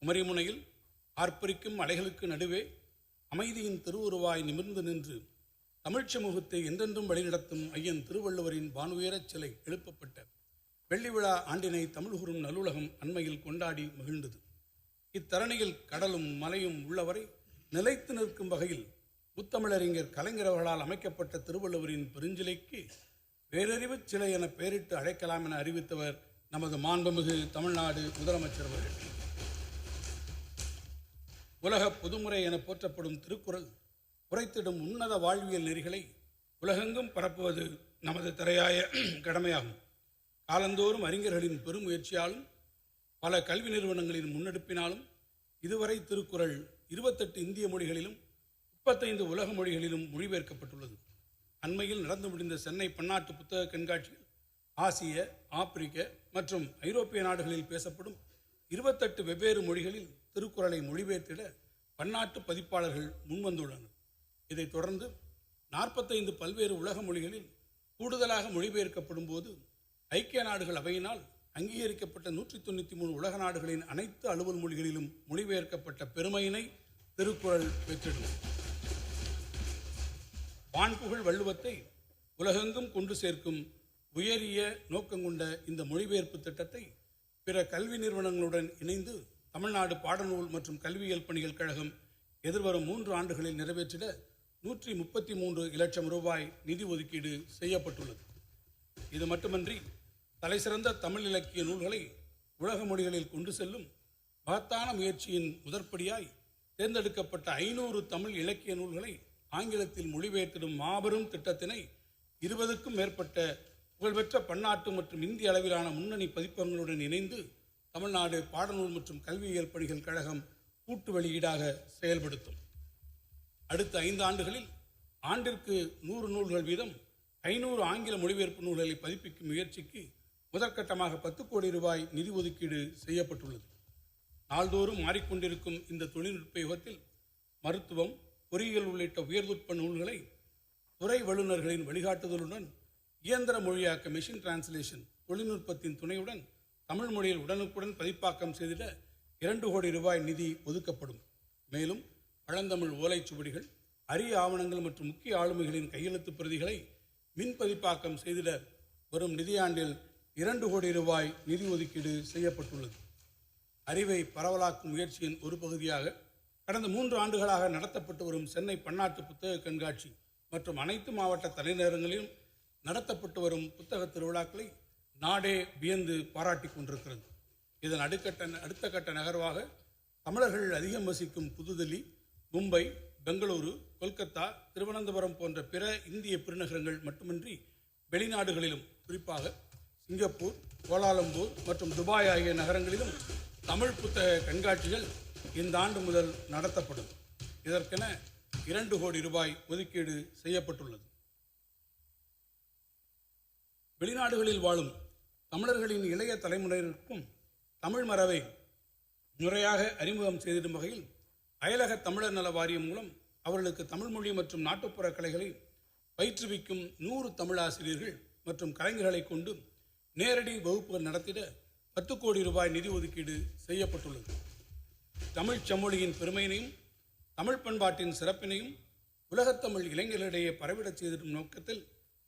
குமரிமுனையில் ஆர்ப்பரிக்கும் அலைகளுக்கு நடுவே அமைதியின் திருவுருவாய் நிமிர்ந்து நின்று தமிழ்ச் சமூகத்தை என்றென்றும் வழிநடத்தும் ஐயன் திருவள்ளுவரின் வானுயரச் சிலை எழுப்பப்பட்ட வெள்ளி விழா ஆண்டினை தமிழ்கூறும் நல்லுலகம் அண்மையில் கொண்டாடி மகிழ்ந்தது. இத்தரணியில் கடலும் மலையும் உள்ளவரை நிலைத்து நிற்கும் வகையில் முத்தமிழறிஞர் கலைஞர் அவர்களால் அமைக்கப்பட்ட திருவள்ளுவரின் பெருஞ்சிலைக்கு பேரறிவுச் சிலை என பெயரிட்டு அழைக்கலாம் என அறிவித்தவர் நமது மாண்புமிகு தமிழ்நாடு முதலமைச்சர் அவர்கள். உலக பொதுமுறை என போற்றப்படும் திருக்குறள் உரைத்திடும் உன்னத வாழ்வியல் நெறிகளை உலகெங்கும் பரப்புவது நமது தலையாய கடமையாகும். காலந்தோறும் அறிஞர்களின் பெருமுயற்சியாலும் பல கல்வி நிறுவனங்களின் முன்னெடுப்பினாலும் இதுவரை திருக்குறள் 28 இந்திய மொழிகளிலும் 35 உலக மொழிகளிலும் மொழிபெயர்க்கப்பட்டுள்ளது. அண்மையில் நடந்து முடிந்த சென்னை பன்னாட்டு புத்தக கண்காட்சியில் ஆசிய, ஆப்பிரிக்க மற்றும் ஐரோப்பிய நாடுகளில் பேசப்படும் 28 வெவ்வேறு மொழிகளில் திருக்குறளை மொழிபெயர்த்திட பன்னாட்டு பதிப்பாளர்கள் முன்வந்துள்ளனர். இதைத் தொடர்ந்து 45 பல்வேறு உலக மொழிகளில் கூடுதலாக மொழிபெயர்க்கப்படும் போது ஐக்கிய நாடுகள் அவையினால் அங்கீகரிக்கப்பட்ட 193 உலக நாடுகளின் அனைத்து அலுவல் மொழிகளிலும் மொழிபெயர்க்கப்பட்ட பெருமையினை திருக்குறள் பெற்றிடும். வான்புகழ் வள்ளுவத்தை உலகெங்கும் கொண்டு சேர்க்கும் உயரிய நோக்கம் கொண்ட இந்த மொழிபெயர்ப்பு திட்டத்தை பிற கல்வி நிறுவனங்களுடன் இணைந்து தமிழ்நாடு பாடநூல் மற்றும் கல்வியியல் பணிகள் கழகம் எதிர்வரும் 3 ஆண்டுகளில் நிறைவேற்றிட 133 லட்சம் ரூபாய் நிதி ஒதுக்கீடு செய்யப்பட்டுள்ளது. இது மட்டுமன்றி தலைசிறந்த தமிழ் இலக்கிய நூல்களை உலக மொழிகளில் கொண்டு செல்லும் மகத்தான முயற்சியின் முதற்படியாய் தேர்ந்தெடுக்கப்பட்ட 500 தமிழ் இலக்கிய நூல்களை ஆங்கிலத்தில் மொழிபெயர்த்திடும் மாபெரும் திட்டத்தினை 20க்கும் மேற்பட்ட புகழ்பெற்ற பன்னாட்டு மற்றும் இந்திய அளவிலான முன்னணி பதிப்பகங்களுடன் இணைந்து தமிழ்நாடு பாடநூல் மற்றும் கல்வியியல் பணிகள் கழகம் கூட்டு வெளியீடாக செயல்படுத்தும். அடுத்த 5 ஆண்டுகளில் ஆண்டிற்கு 100 நூல்கள் வீதம் 500 ஆங்கில மொழிபெயர்ப்பு நூல்களை பதிப்பிக்கும் முயற்சிக்கு முதற்கட்டமாக 10 கோடி ரூபாய் நிதி ஒதுக்கீடு செய்யப்பட்டுள்ளது. நாள்தோறும் மாறிக்கொண்டிருக்கும் இந்த தொழில்நுட்ப யுகத்தில் மருத்துவம், பொறியியல் உள்ளிட்ட உயர்நுட்ப நூல்களை துறை வல்லுநர்களின் வழிகாட்டுதலுடன் இயந்திர மொழியாக்க மெஷின் டிரான்ஸ்லேஷன் தொழில்நுட்பத்தின் துணையுடன் தமிழ் மொழியில் உடனுக்குடன் பதிப்பாக்கம் செய்திட 2 கோடி ரூபாய் நிதி ஒதுக்கப்படும். மேலும் பழந்தமிழ் ஓலைச்சுவடிகள், அரிய ஆவணங்கள் மற்றும் முக்கிய ஆளுமைகளின் கையெழுத்து பிரதிகளை மின் பதிப்பாக்கம் செய்திட வரும் நிதியாண்டில் 2 கோடி ரூபாய் நிதி ஒதுக்கீடு செய்யப்பட்டுள்ளது. அறிவை பரவலாக்கும் முயற்சியின் ஒரு பகுதியாக கடந்த 3 ஆண்டுகளாக நடத்தப்பட்டு வரும் சென்னை பன்னாட்டு புத்தக கண்காட்சி மற்றும் அனைத்து மாவட்ட தலைநகரங்களிலும் நடத்தப்பட்டு வரும் புத்தக திருவிழாக்களை நாடே வியந்து பாராட்டி கொண்டிருக்கிறது. இதன் அடுத்த கட்ட நகர்வாக தமிழர்கள் அதிகம் வசிக்கும் புதுதில்லி, மும்பை, பெங்களூரு, கொல்கத்தா, திருவனந்தபுரம் போன்ற பிற இந்திய பெருநகரங்கள் மட்டுமின்றி வெளிநாடுகளிலும் குறிப்பாக சிங்கப்பூர், கோலாலம்பூர் மற்றும் துபாய் ஆகிய நகரங்களிலும் தமிழ் புத்தக கண்காட்சிகள் இந்த ஆண்டு முதல் நடத்தப்படும். இதற்கென 2 கோடி ரூபாய் ஒதுக்கீடு செய்யப்பட்டுள்ளது. வெளிநாடுகளில் வாழும் தமிழர்களின் இளைய தலைமுறையினருக்கும் தமிழ் மரபை முறையாக அறிமுகம் செய்திடும் வகையில் அயலக தமிழர் நல வாரியம் மூலம் அவர்களுக்கு தமிழ் மொழி மற்றும் நாட்டுப்புற கலைகளை பயிற்றுவிக்கும் 100 தமிழ் ஆசிரியர்கள் மற்றும் கலைஞர்களை கொண்டு நேரடி வகுப்புகள் நடத்திட 10 கோடி ரூபாய் நிதி ஒதுக்கீடு செய்யப்பட்டுள்ளது. தமிழ் செம்மொழியின் பெருமையினையும் தமிழ் பண்பாட்டின் சிறப்பினையும் உலகத்தமிழ் இளைஞர்களிடையே பரவிடச் செய்திடும் நோக்கத்தில்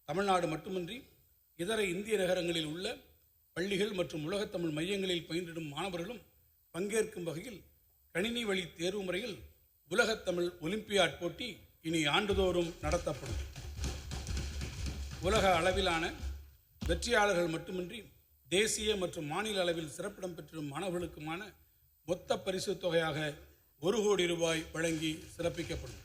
தமிழ்நாடு மட்டுமின்றி இதர இந்திய நகரங்களில் உள்ள பள்ளிகள் மற்றும் உலகத்தமிழ் மையங்களில் பயின்றிடும் மாணவர்களும் பங்கேற்கும் வகையில் கணினி வழி தேர்வு முறையில் உலகத்தமிழ் ஒலிம்பியாட் போட்டி இனி ஆண்டுதோறும் நடத்தப்படும். உலக அளவிலான வெற்றியாளர்கள் மட்டுமின்றி தேசிய மற்றும் மாநில அளவில் சிறப்பிடம் பெற்றிடும் மாணவர்களுக்குமான மொத்த பரிசு தொகையாக 1 கோடி ரூபாய் வழங்கி சிறப்பிக்கப்படும்.